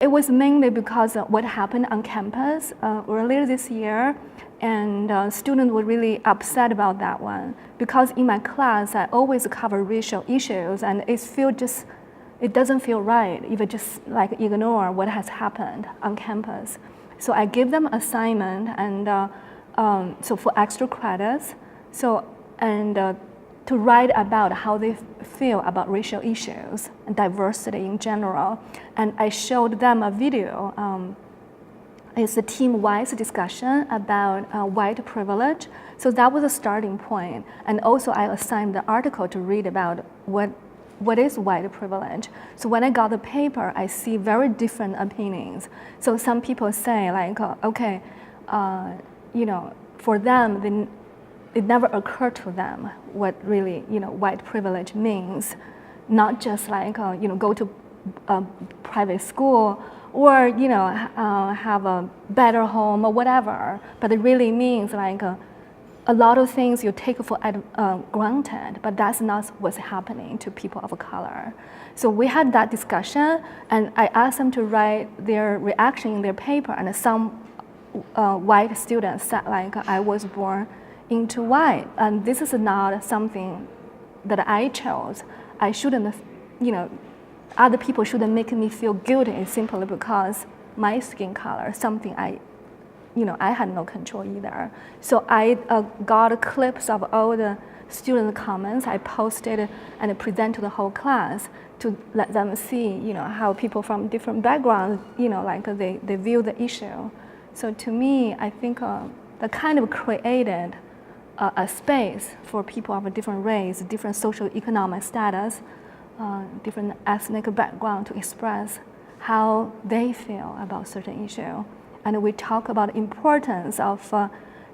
it was mainly because of what happened on campus earlier this year, and students were really upset about that one. Because in my class, I always cover racial issues, and it doesn't feel right if you just like ignore what has happened on campus. So I give them assignment, and so for extra credits, to write about how they feel about racial issues and diversity in general. And I showed them a video. It's a team-wide discussion about white privilege. So that was a starting point. And also I assigned the article to read about what is white privilege. So when I got the paper, I see very different opinions. So some people say like, okay, for them, it never occurred to them what really, white privilege means. Not just like, go to a private school or, have a better home or whatever, but it really means like a lot of things you take for granted, but that's not what's happening to people of color. So we had that discussion, and I asked them to write their reaction in their paper, and some white students said like, I was born into white, and this is not something that I chose. I shouldn't, other people shouldn't make me feel guilty simply because my skin color, something I had no control either. So I got clips of all the student comments. I posted and presented to the whole class to let them see, how people from different backgrounds, like they view the issue. So to me, I think that kind of created a space for people of a different race, different socioeconomic status, different ethnic background to express how they feel about certain issue. And we talk about importance of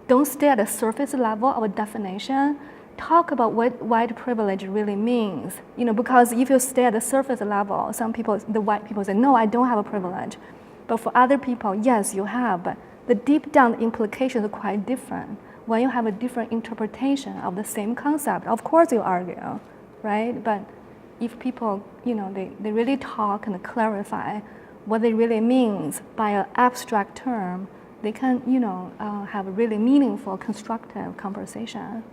don't stay at the surface level of a definition. Talk about what white privilege really means. Because if you stay at the surface level, the white people say, no, I don't have a privilege. But for other people, yes, you have. But the deep down implications are quite different. When you have a different interpretation of the same concept, of course you argue, right? But if people, they really talk and clarify what it really means by an abstract term, they can, have a really meaningful, constructive conversation.